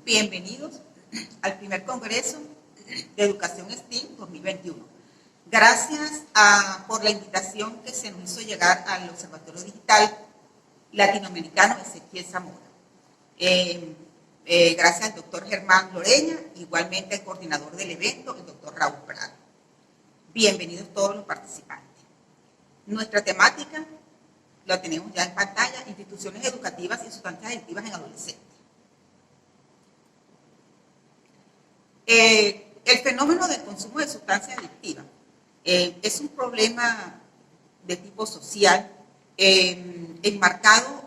Bienvenidos al primer Congreso de Educación STEAM 2021. Gracias por la invitación que se nos hizo llegar al Observatorio Digital Latinoamericano Ezequiel Zamora. Gracias al doctor Germán Loreña, igualmente al coordinador del evento, el doctor Raúl Prado. Bienvenidos todos los participantes. Nuestra temática la tenemos ya en pantalla: instituciones educativas y sustancias adictivas en adolescentes. El fenómeno del consumo de sustancias adictivas es un problema de tipo social enmarcado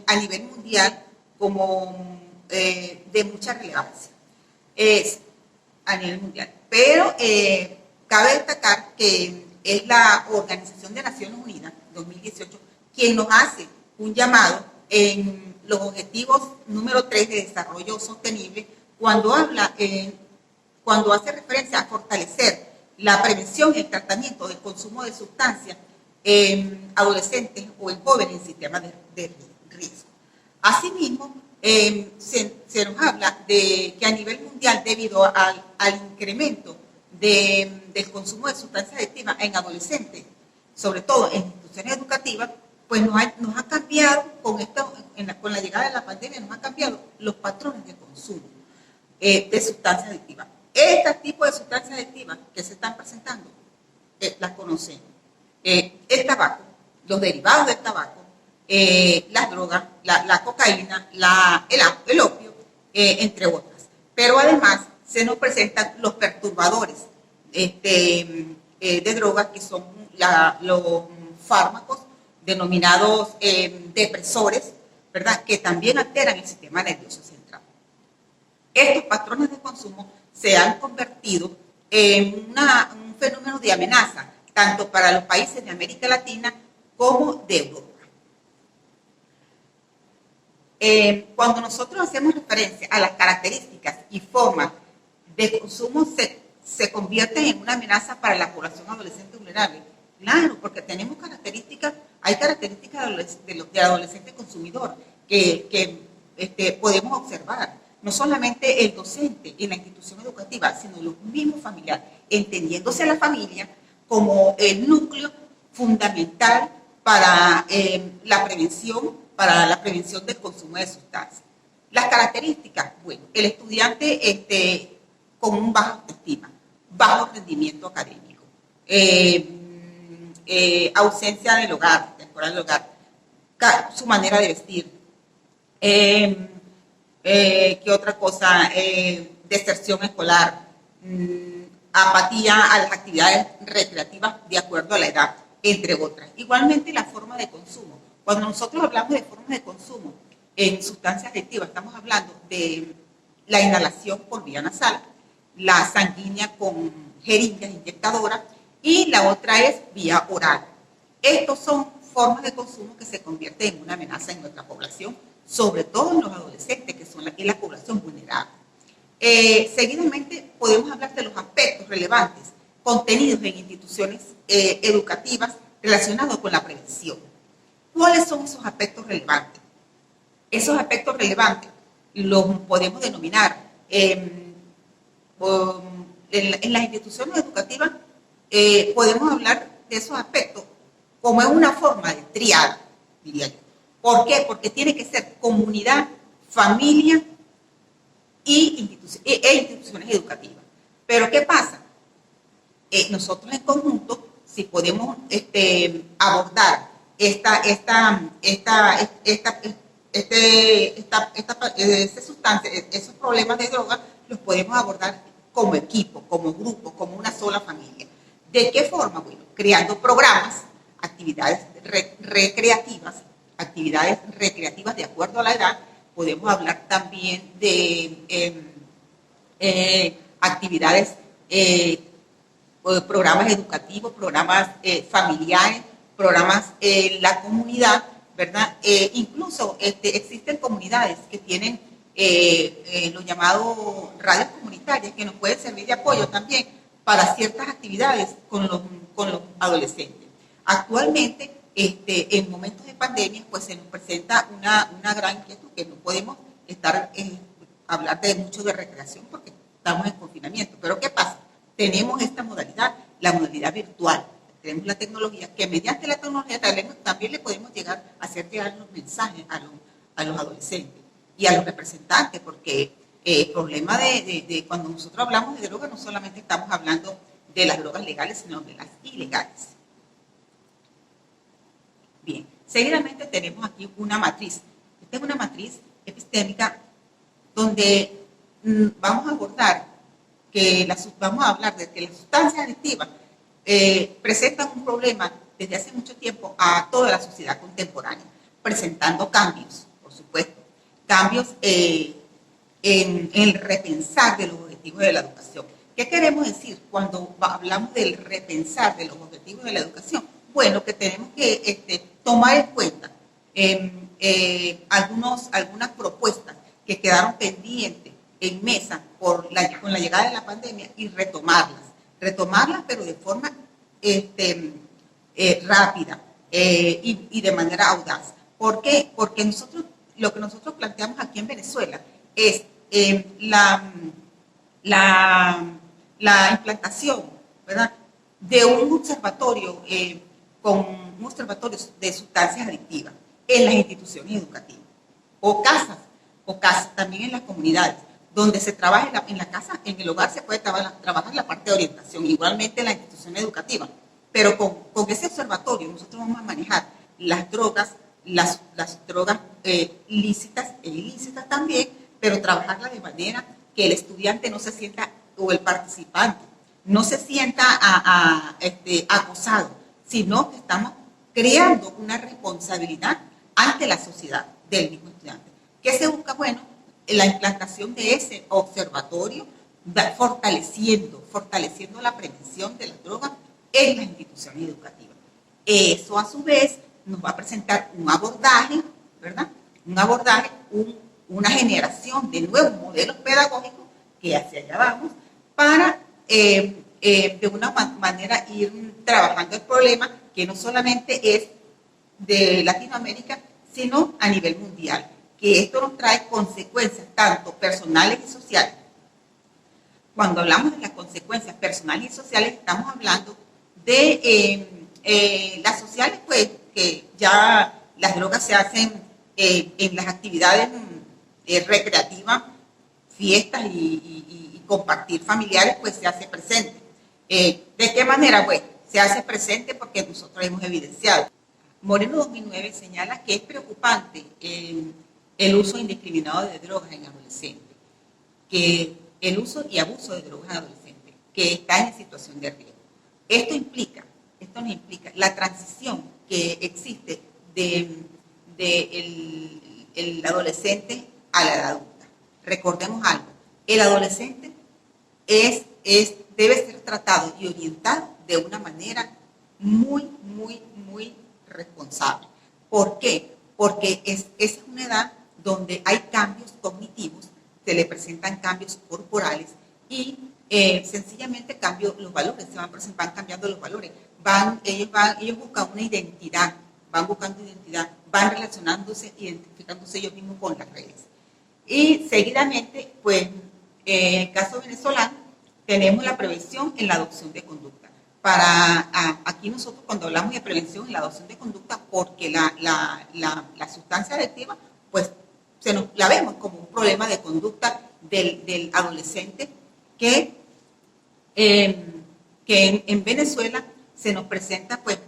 a nivel mundial como de mucha relevancia a nivel mundial. Pero cabe destacar que es la Organización de Naciones Unidas 2018 quien nos hace un llamado en los objetivos número 3 de desarrollo sostenible cuando hace referencia a fortalecer la prevención y el tratamiento del consumo de sustancias en adolescentes o en jóvenes en sistemas de riesgo. Asimismo, se nos habla de que a nivel mundial, debido al incremento del consumo de sustancias adictivas en adolescentes, sobre todo en instituciones educativas, pues nos ha cambiado, con la llegada de la pandemia, nos ha cambiado los patrones de consumo de sustancias adictivas. Este tipo de sustancias adictivas que se están presentando, las conocemos. El tabaco, los derivados del tabaco, las drogas, la cocaína, el opio, entre otras. Pero además se nos presentan los perturbadores de drogas, que son los fármacos denominados depresores, ¿verdad?, que también alteran el sistema nervioso central. Estos patrones de consumo se han convertido en un fenómeno de amenaza, tanto para los países de América Latina como de Europa. Cuando nosotros hacemos referencia a las características y formas de consumo, se convierten en una amenaza para la población adolescente vulnerable. Claro, porque tenemos características, hay características de adolescente consumidor que podemos observar. No solamente el docente en la institución educativa, sino los mismos familiares, entendiéndose a la familia como el núcleo fundamental para la prevención del consumo de sustancias. Las características: bueno, el estudiante con un bajo autoestima, bajo rendimiento académico, ausencia del hogar, temporal del hogar, su manera de vestir, ¿qué otra cosa? Deserción escolar, apatía a las actividades recreativas de acuerdo a la edad, entre otras. Igualmente la forma de consumo. Cuando nosotros hablamos de formas de consumo en sustancias adictivas, estamos hablando de la inhalación por vía nasal, la sanguínea con jeringas inyectadoras, y la otra es vía oral. Estos son formas de consumo que se convierten en una amenaza en nuestra población, sobre todo en los adolescentes, que es la población vulnerable. Seguidamente podemos hablar de los aspectos relevantes contenidos en instituciones educativas relacionados con la prevención. ¿Cuáles son esos aspectos relevantes? Esos aspectos relevantes los podemos denominar en las instituciones educativas. Podemos hablar de esos aspectos como es una forma de triada, diría yo. ¿Por qué? Porque tiene que ser comunidad, familia e instituciones educativas. Pero ¿qué pasa? Nosotros en conjunto, si podemos abordar esos problemas de droga, los podemos abordar como equipo, como grupo, como una sola familia. ¿De qué forma? Bueno, creando programas, actividades recreativas de acuerdo a la edad. Podemos hablar también de actividades, programas educativos, programas familiares, programas en la comunidad, ¿verdad? Incluso existen comunidades que tienen lo llamado radios comunitarias, que nos pueden servir de apoyo también para ciertas actividades con los adolescentes. Actualmente en momentos de pandemia, pues se nos presenta una gran inquietud, que no podemos estar hablar de mucho de recreación porque estamos en confinamiento. Pero ¿qué pasa? Tenemos esta modalidad, la modalidad virtual. Tenemos la tecnología, que mediante la tecnología también le podemos llegar a hacer llegar los mensajes a los adolescentes y a los representantes, porque el problema de cuando nosotros hablamos de drogas, no solamente estamos hablando de las drogas legales, sino de las ilegales. Bien, seguidamente tenemos aquí una matriz. Esta es una matriz epistémica donde vamos a abordar vamos a hablar de que las sustancias adictivas presentan un problema desde hace mucho tiempo a toda la sociedad contemporánea, presentando cambios, por supuesto, cambios en el repensar de los objetivos de la educación. ¿Qué queremos decir cuando hablamos del repensar de los objetivos de la educación? Bueno, que tenemos que tomar en cuenta algunas propuestas que quedaron pendientes en mesa con la llegada de la pandemia y retomarlas, pero de forma rápida y de manera audaz. ¿Por qué? Porque lo que nosotros planteamos aquí en Venezuela es la implantación, ¿verdad?, de un observatorio de sustancias adictivas en las instituciones educativas, o casas también en las comunidades, donde se trabaja en la casa, en el hogar se puede trabajar la parte de orientación, igualmente en la institución educativa, pero con ese observatorio nosotros vamos a manejar las drogas, las drogas lícitas e ilícitas también, pero trabajarlas de manera que el estudiante no se sienta, o el participante, no se sienta acosado, sino que estamos creando una responsabilidad ante la sociedad del mismo estudiante. ¿Qué se busca? Bueno, la implantación de ese observatorio, fortaleciendo la prevención de las drogas en las instituciones educativas. Eso, a su vez, nos va a presentar un abordaje, ¿verdad? Una generación de nuevos modelos pedagógicos, que hacia allá vamos, para de una manera ir trabajando el problema, que no solamente es de Latinoamérica, sino a nivel mundial, que esto nos trae consecuencias tanto personales y sociales. Cuando hablamos de las consecuencias personales y sociales, estamos hablando de las sociales, pues, que ya las drogas se hacen en las actividades recreativas, fiestas y compartir familiares, pues se hace presente. ¿De qué manera? Pues se hace presente porque nosotros hemos evidenciado. Moreno 2009 señala que es preocupante el uso indiscriminado de drogas en adolescentes, que el uso y abuso de drogas en adolescentes, que están en situación de riesgo. Esto nos implica la transición que existe el adolescente a la edad adulta. Recordemos algo, el adolescente debe ser tratado y orientado de una manera muy responsable. ¿Por qué? Porque es una edad donde hay cambios cognitivos, se le presentan cambios corporales y sencillamente los valores, van cambiando los valores. Ellos buscan una identidad, van relacionándose, identificándose ellos mismos con las redes. Y seguidamente, pues, en el caso venezolano, tenemos la prevención en la adopción de conducta. Aquí nosotros, cuando hablamos de prevención en la adopción de conducta, porque la sustancia adictiva, pues la vemos como un problema de conducta del adolescente que en Venezuela se nos presenta, pues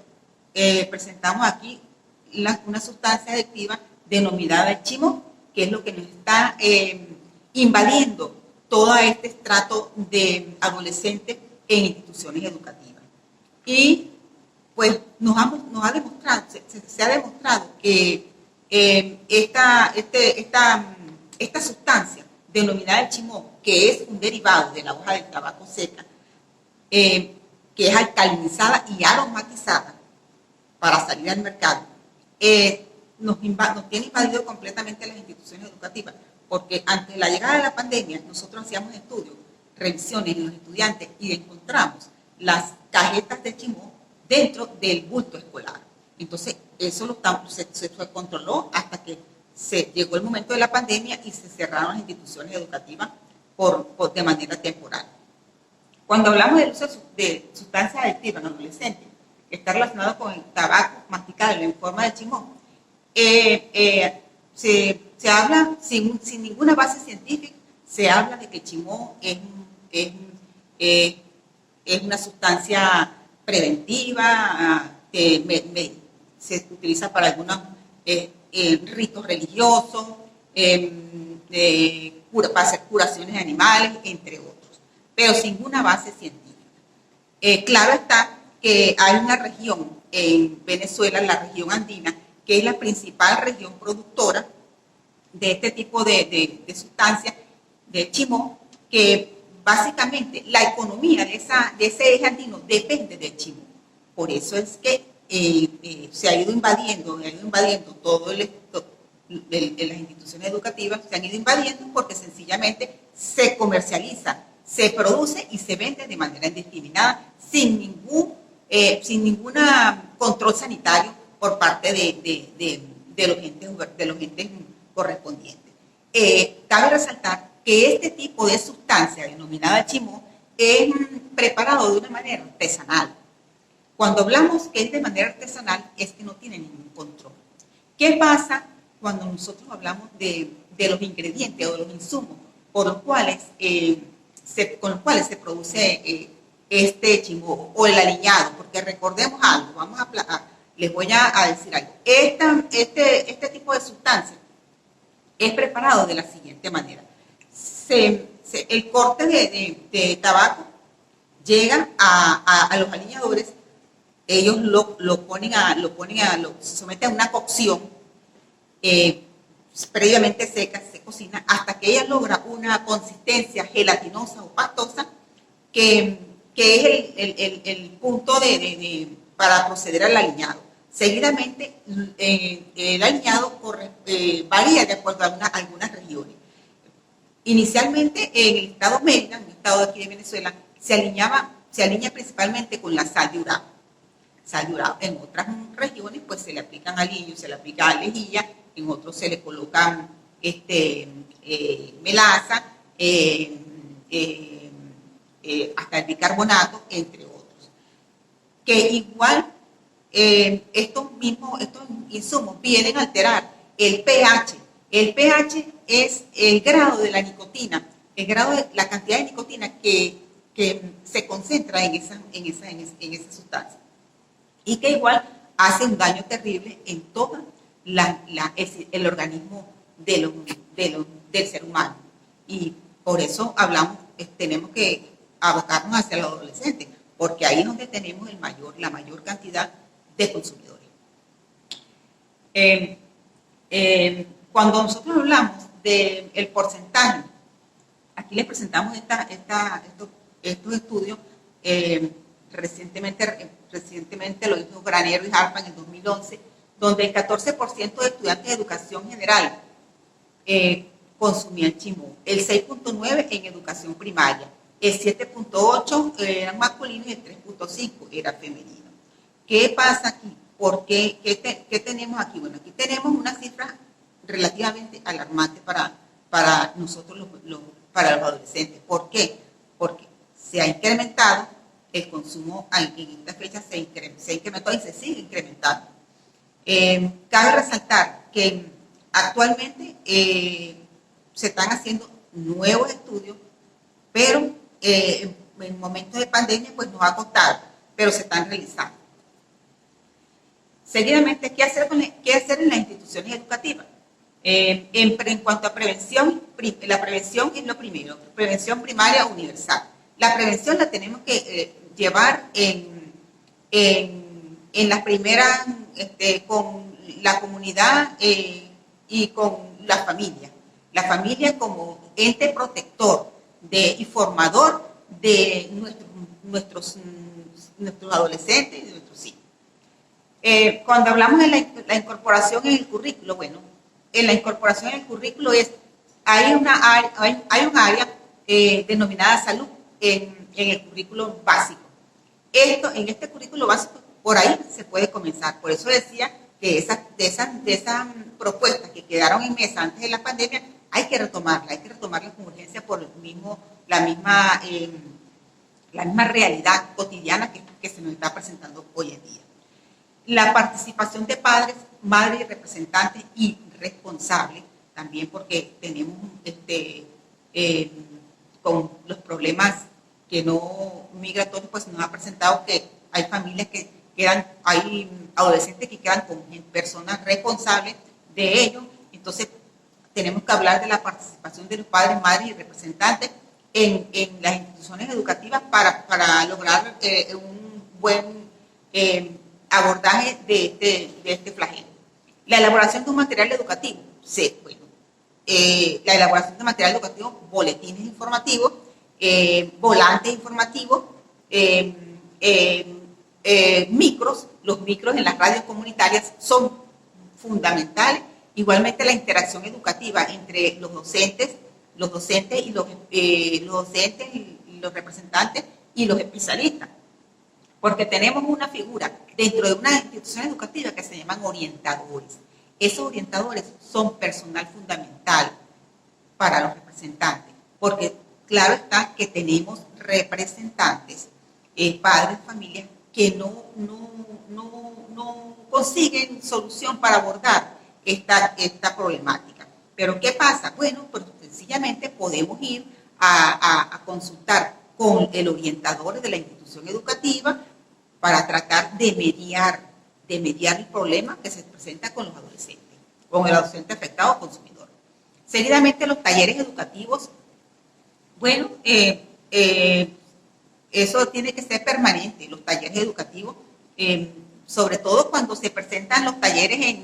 presentamos aquí una sustancia adictiva denominada el chimó, que es lo que nos está invadiendo todo este estrato de adolescentes en instituciones educativas. Y pues se ha demostrado que esta sustancia denominada el chimó, que es un derivado de la hoja del tabaco seca, que es alcalinizada y aromatizada para salir al mercado, nos tiene invadido completamente las instituciones educativas, porque antes de la llegada de la pandemia nosotros hacíamos estudios, revisiones en los estudiantes y encontramos las cajetas de chimó dentro del bulto escolar. Entonces, se controló hasta que se llegó el momento de la pandemia y se cerraron las instituciones educativas de manera temporal. Cuando hablamos del uso de sustancias adictivas en adolescentes, que está relacionado con el tabaco masticable en forma de chimón, se habla sin ninguna base científica, se habla de que el chimón es una sustancia preventiva, se utiliza para algunos ritos religiosos, para hacer curaciones de animales, entre otros, pero sin una base científica. Claro está que hay una región en Venezuela, la región andina, que es la principal región productora de este tipo de sustancias, de chimón, que básicamente la economía de ese eje andino depende del chimón. Por eso es que se ha ido invadiendo todo las instituciones educativas, se han ido invadiendo porque sencillamente se comercializa, se produce y se vende de manera indiscriminada, sin ningún control sanitario por parte de los entes correspondientes. Cabe resaltar que este tipo de sustancia denominada chimón es preparado de una manera artesanal. Cuando hablamos que es de manera artesanal, es que no tiene ningún control. ¿Qué pasa cuando nosotros hablamos de los ingredientes o de los insumos con los cuales se produce este chimón o el aliñado? Porque recordemos algo, les voy a decir algo. Este tipo de sustancia es preparado de la siguiente manera. El corte de tabaco llega a los aliñadores, ellos lo someten a una cocción previamente seca, se cocina hasta que ella logra una consistencia gelatinosa o pastosa que es el punto para proceder al aliñado. Seguidamente, el aliñado varía de acuerdo a algunas regiones. Inicialmente, en el estado Mérida, un estado de aquí de Venezuela, se aliña principalmente con la sal de urabo. En otras regiones, pues se le aplican aliños, se le aplica lejía, en otros se le colocan melaza, hasta el bicarbonato, entre otros. Que igual estos insumos vienen a alterar el pH. El pH es el grado de la nicotina, la cantidad de nicotina que se concentra en esa sustancia. Y que igual hace un daño terrible en todo el organismo del ser humano. Y por eso tenemos que abocarnos hacia los adolescentes, porque ahí es donde tenemos la mayor cantidad de consumidores. Cuando nosotros hablamos del porcentaje, aquí les presentamos estos estudios, recientemente lo hizo Granero y Harpan en 2011, donde el 14% de estudiantes de educación general consumían chimón, el 6.9% en educación primaria, el 7.8% era masculino y el 3.5% era femenino. ¿Qué pasa aquí? ¿Qué tenemos aquí? Bueno, aquí tenemos una cifra relativamente alarmante para nosotros, para los adolescentes. ¿Por qué? Porque se ha incrementado el consumo en esta fecha, se incrementó y se sigue incrementando. Cabe resaltar que actualmente se están haciendo nuevos estudios, pero en momentos de pandemia pues nos ha costado, pero se están realizando. Seguidamente, ¿qué hacer en las instituciones educativas? En cuanto a prevención, la prevención es lo primero, prevención primaria universal. La prevención la tenemos que llevar en las primeras, con la comunidad y con la familia. La familia como ente protector y formador de nuestros adolescentes y de nuestros hijos. Cuando hablamos de la incorporación en el currículo, bueno, en la incorporación en el currículo hay un área denominada salud en el currículo básico. En este currículo básico Por ahí se puede comenzar. Por eso decía que de esas propuestas que quedaron en mesa antes de la pandemia, hay que retomarla con urgencia por la misma realidad cotidiana que se nos está presentando hoy en día. La participación de padres, madres y representantes y responsables, también porque tenemos con los problemas que no migratorios, pues nos ha presentado que hay familias que hay adolescentes que quedan con personas responsables de ellos. Entonces tenemos que hablar de la participación de los padres, madres y representantes en las instituciones educativas para lograr un buen abordaje de este flagelo. La elaboración de un material educativo. Sí, bueno, la elaboración de material educativo, boletines informativos, volantes informativos, los micros en las radios comunitarias son fundamentales. Igualmente la interacción educativa entre los docentes y los representantes y los especialistas. Porque tenemos una figura dentro de una institución educativa que se llaman orientadores. Esos orientadores son personal fundamental para los representantes, porque claro está que tenemos representantes, padres, familias, que no consiguen solución para abordar esta problemática. Pero ¿qué pasa? Bueno, pues sencillamente podemos ir a consultar con el orientador de la institución educativa para tratar de mediar el problema que se presenta con los adolescentes, con el adolescente afectado o consumidor. Seguidamente, los talleres educativos. Bueno, eso tiene que ser permanente, los talleres educativos, sobre todo cuando se presentan los talleres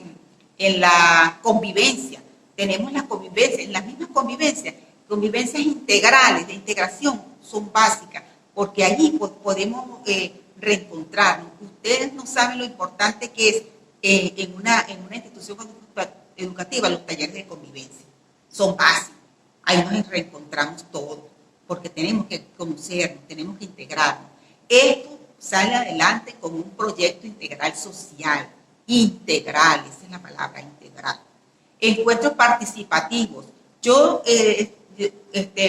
en la convivencia. Tenemos la convivencia, en las mismas convivencias integrales, de integración, son básicas, porque allí podemos reencontrarnos. Ustedes no saben lo importante que es en una institución educativa los talleres de convivencia. Son básicos. Ahí nos reencontramos todos, porque tenemos que conocernos, tenemos que integrarnos. Esto sale adelante con un proyecto integral social. Integral, esa es la palabra, integral. Encuentros participativos.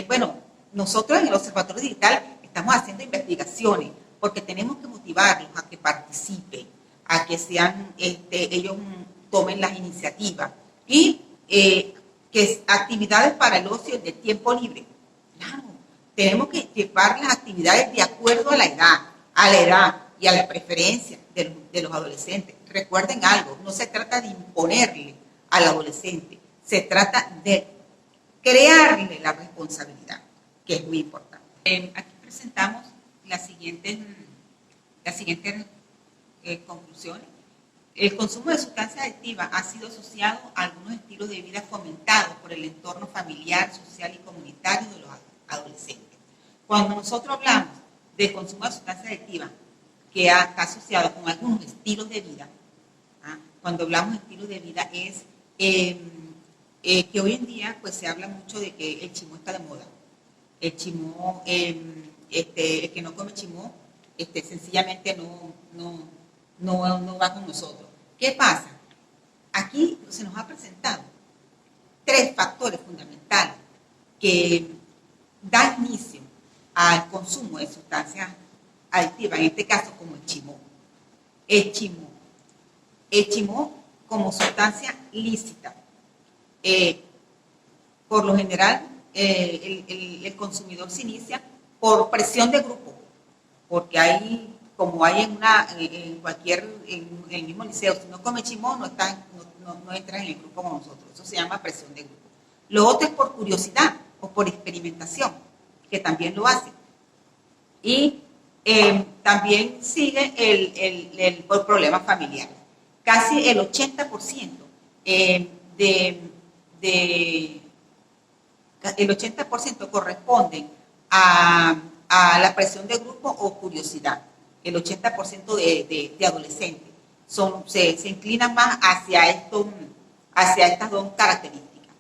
Bueno, nosotros en el Observatorio Digital estamos haciendo investigaciones porque tenemos que motivarlos a que participen, a que ellos tomen las iniciativas y que actividades para el ocio de tiempo libre. Claro, tenemos que llevar las actividades de acuerdo a la edad y a las preferencias de los adolescentes. Recuerden algo, no se trata de imponerle al adolescente, se trata de crearle la responsabilidad, que es muy importante. Aquí presentamos las siguientes conclusiones. El consumo de sustancias adictivas ha sido asociado a algunos estilos de vida fomentados por el entorno familiar, social y comunitario de los adolescentes. Cuando nosotros hablamos de consumo de sustancias adictivas, que está asociado con algunos estilos de vida, cuando hablamos de estilos de vida es que hoy en día pues se habla mucho de que el chimó está de moda. El chimó, el que no come chimó, sencillamente no va con nosotros. ¿Qué pasa? Aquí se nos ha presentado 3 factores fundamentales que dan inicio al consumo de sustancias adictivas, en este caso como el chimó. El chimó como sustancia lícita. Por lo general, el consumidor se inicia por presión de grupo, porque hay, como hay en el mismo liceo, si no come chimó, no entran en el grupo con nosotros. Eso se llama presión de grupo. Lo otro es por curiosidad o por experimentación, que también lo hacen. Y también sigue por problemas familiares. Casi el 80% el 80% corresponden a la presión de grupo o curiosidad. El 80% de adolescentes se inclinan más hacia estas 2 características.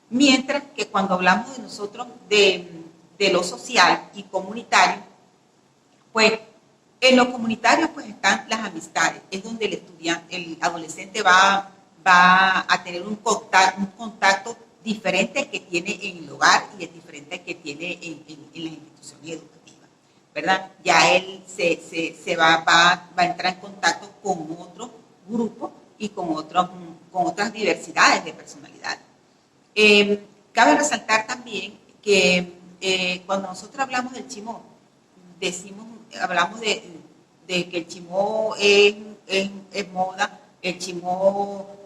Mientras que cuando hablamos de nosotros de lo social y comunitario, pues En lo comunitario, pues están las amistades, es donde el estudiante, el adolescente va a tener un contacto diferente al que tiene en el hogar y es diferente al que tiene en las instituciones educativas, ¿verdad? Ya él se va a entrar en contacto con otro grupo y con otras diversidades de personalidades. Cabe resaltar también que cuando nosotros hablamos del chimó, hablamos de que el chimó es moda, el chimó,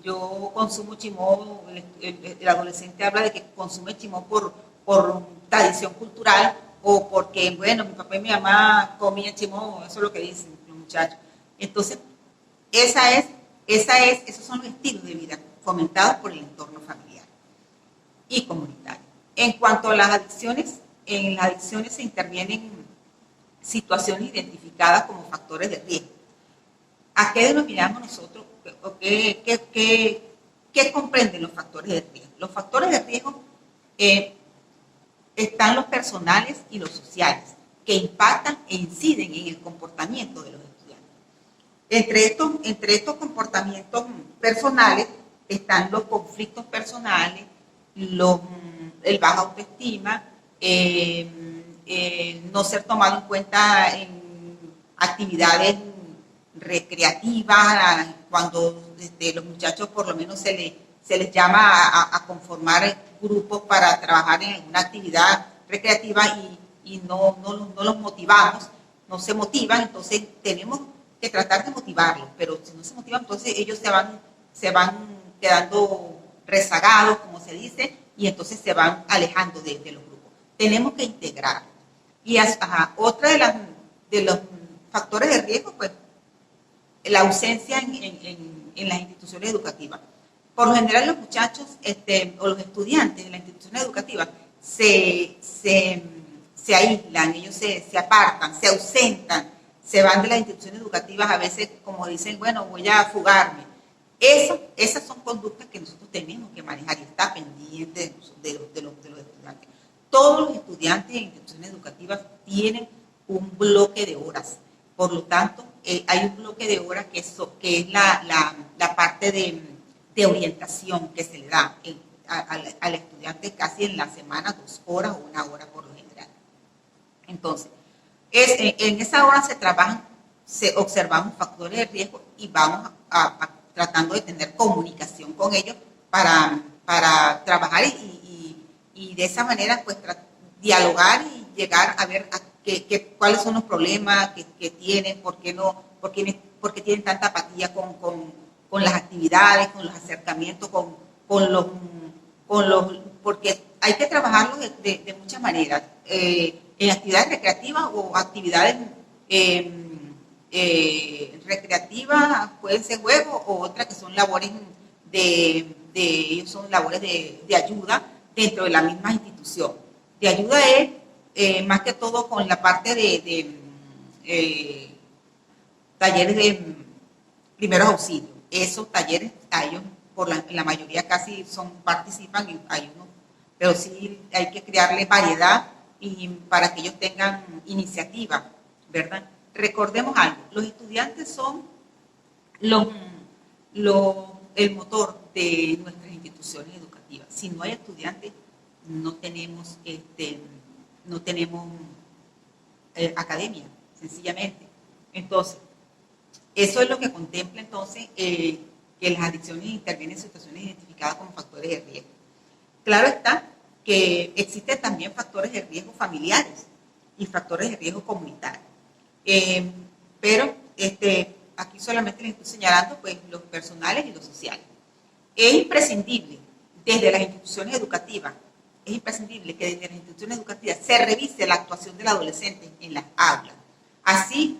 yo consumo chimó, el adolescente habla de que consume chimó por tradición cultural o porque, bueno, mi papá y mi mamá comían chimó, eso es lo que dicen los muchachos. Entonces, esos son los estilos de vida fomentados por el entorno familiar y comunitario. En cuanto a las adicciones, en las adicciones se intervienen situaciones identificadas como factores de riesgo. ¿A qué denominamos nosotros? ¿Qué comprenden los factores de riesgo? Los factores de riesgo están los personales y los sociales, que impactan e inciden en el comportamiento de los estudiantes. Entre estos comportamientos personales están los conflictos personales, el baja autoestima, no ser tomado en cuenta en actividades recreativas, cuando los muchachos por lo menos se les llama a conformar grupos para trabajar en alguna actividad recreativa y no los motivamos, no se motivan, entonces tenemos que tratar de motivarlos, pero si no se motivan, entonces ellos se van quedando rezagados, como se dice, y entonces se van alejando de los grupos. Tenemos que integrar. Y otra de los factores de riesgo, pues, la ausencia en las instituciones educativas. Por lo general, los muchachos o los estudiantes de las instituciones educativas se aíslan, ellos se apartan, se ausentan, se van de las instituciones educativas, a veces, como dicen, bueno, voy a fugarme. Esas son conductas que nosotros tenemos que manejar y está pendiente de los estudiantes. Todos los estudiantes en instituciones educativas tienen un bloque de horas. Por lo tanto, hay un bloque de horas que es la parte de orientación que se le da al estudiante casi en la semana, 2 horas o 1 hora por lo general. Entonces, en esa hora observamos factores de riesgo y vamos tratando de tener comunicación con ellos para trabajar y de esa manera pues dialogar y llegar a ver cuáles son los problemas que tienen, por qué tienen tanta apatía con las actividades, con los acercamientos, porque hay que trabajarlos de muchas maneras, en actividades recreativas o actividades recreativas, pueden ser juegos o otras que son labores son labores de ayuda dentro de la misma institución. De ayuda es más que todo con la parte de talleres de primeros auxilios. Esos talleres, a ellos, la mayoría casi participan, y hay unos, pero sí hay que crearle variedad y para que ellos tengan iniciativa, ¿verdad? Recordemos algo, los estudiantes son el motor de nuestras instituciones educativas. Si no hay estudiantes, no tenemos academia, sencillamente. Entonces, eso es lo que contempla entonces que las adicciones intervienen en situaciones identificadas como factores de riesgo. Claro está que existen también factores de riesgo familiares y factores de riesgo comunitarios. Pero aquí solamente les estoy señalando pues, los personales y los sociales. Es imprescindible desde las instituciones educativas, es imprescindible que desde las instituciones educativas se revise la actuación del adolescente en las aulas, así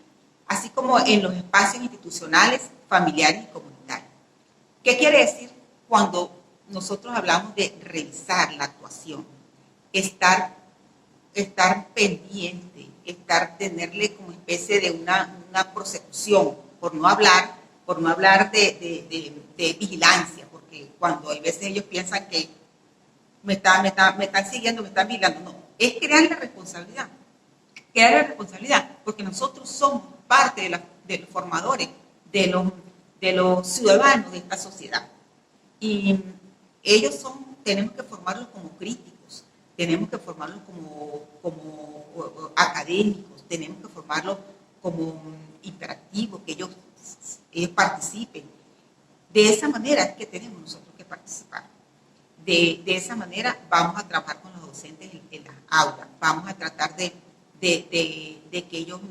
como en los espacios institucionales, familiares y comunitarios. ¿Qué quiere decir cuando nosotros hablamos de revisar la actuación? Estar pendiente, tenerle como especie de una prosecución, por no hablar de vigilancia, porque cuando hay veces ellos piensan que me están siguiendo, me están vigilando, no, es crear la responsabilidad queda la responsabilidad, porque nosotros somos parte de los formadores, de los ciudadanos de esta sociedad. Y tenemos que formarlos como críticos, tenemos que formarlos como académicos, tenemos que formarlos como hiperactivos, que ellos participen. De esa manera es que tenemos nosotros que participar. De esa manera vamos a trabajar con los docentes en las aulas, vamos a tratar de que ellos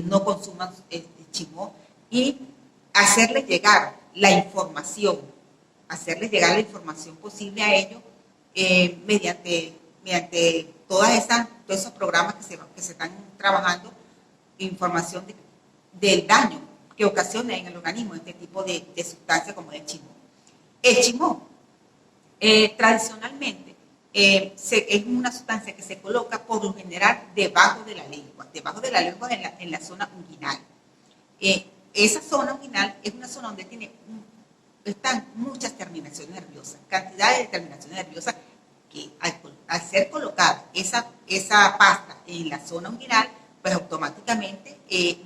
no consuman chimó y hacerles llegar la información posible a ellos mediante todos esos programas que se están trabajando, información del daño que ocasiona en el organismo este tipo de sustancias como el chimó. El chimó, tradicionalmente, es una sustancia que se coloca por lo general debajo de la lengua en la zona unguinal. Esa zona unguinal es una zona donde están muchas terminaciones nerviosas, cantidades de terminaciones nerviosas que al ser colocada esa pasta en la zona unguinal, pues automáticamente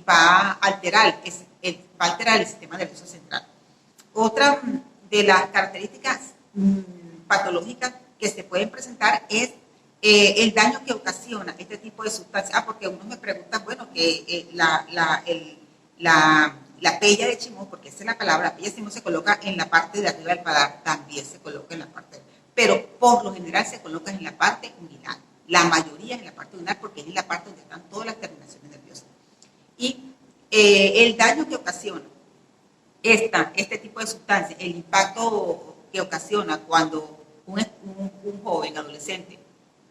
va a alterar el sistema nervioso central. Otra de las características patológicas que se pueden presentar es el daño que ocasiona este tipo de sustancias. Porque uno me pregunta, bueno, que la pella de chimó, porque esa es la palabra, la pella de chimó se coloca en la parte de arriba del paladar, también se coloca en la parte, pero por lo general se coloca en la parte unguinal. La mayoría es en la parte unguinal porque es en la parte donde están todas las terminaciones nerviosas. Y el daño que ocasiona este tipo de sustancias, el impacto que ocasiona cuando un joven adolescente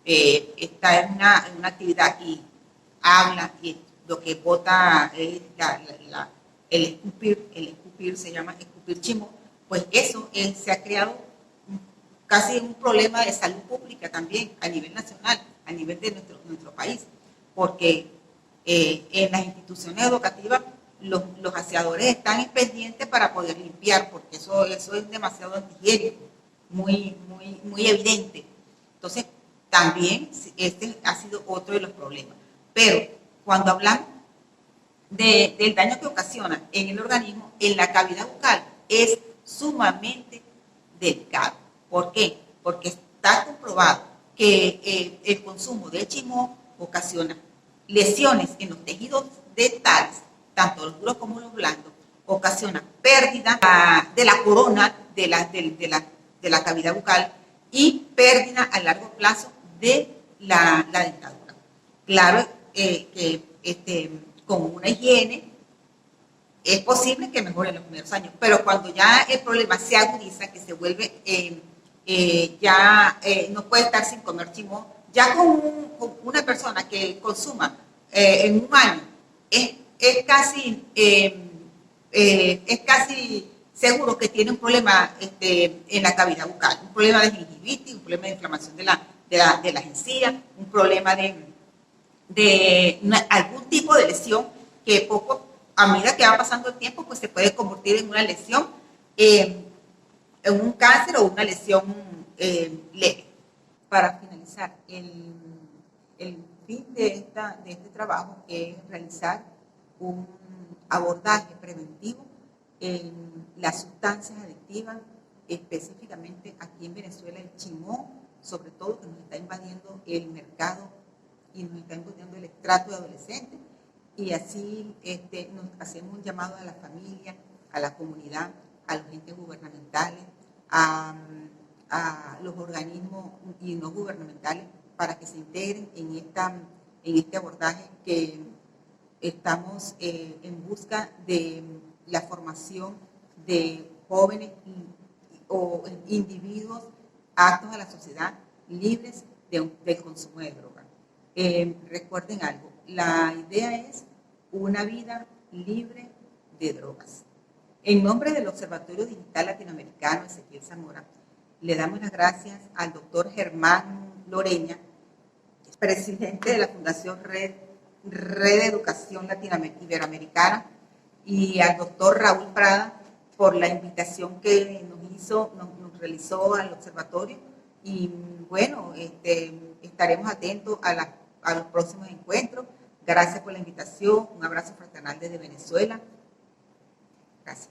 está en una actividad y habla y lo que bota es el escupir, se llama escupir chimó, pues eso se ha creado casi un problema de salud pública también a nivel nacional, a nivel de nuestro país, porque en las instituciones educativas los aseadores están pendientes para poder limpiar, porque eso es demasiado antihigiénico, muy evidente. Entonces, también este ha sido otro de los problemas. Pero cuando hablamos del daño que ocasiona en el organismo, en la cavidad bucal, es sumamente delicado. ¿Por qué? Porque está comprobado que el consumo de chimó ocasiona lesiones en los tejidos dentales, tanto los duros como los blandos, ocasiona pérdida de la corona de la cavidad bucal y pérdida a largo plazo de la dentadura. Claro que con una higiene es posible que mejore en los primeros años, pero cuando ya el problema se agudiza, que se vuelve, no puede estar sin comer chimó, ya con una persona que consuma en un año, es casi seguro que tiene un problema en la cavidad bucal, un problema de gingivitis, un problema de inflamación de las encías, un problema de algún tipo de lesión que a medida que va pasando el tiempo, pues se puede convertir en una lesión, en un cáncer o una lesión leve. Para finalizar, el fin de este trabajo es realizar un abordaje preventivo en las sustancias adictivas, específicamente aquí en Venezuela el chimó, sobre todo, que nos está invadiendo el mercado y nos está invadiendo el estrato de adolescentes, y así nos hacemos un llamado a la familia, a la comunidad, a los entes gubernamentales, a los organismos y no gubernamentales, para que se integren en este abordaje que estamos en busca de la formación de jóvenes o individuos aptos a la sociedad, libres del consumo de drogas. Recuerden algo, la idea es una vida libre de drogas. En nombre del Observatorio Digital Latinoamericano Ezequiel Zamora, le damos las gracias al doctor Germán Loreña, presidente de la Fundación Red de Educación Iberoamericana, y al doctor Raúl Prada por la invitación que nos realizó al observatorio. Y bueno, estaremos atentos a a los próximos encuentros. Gracias por la invitación. Un abrazo fraternal desde Venezuela. Gracias.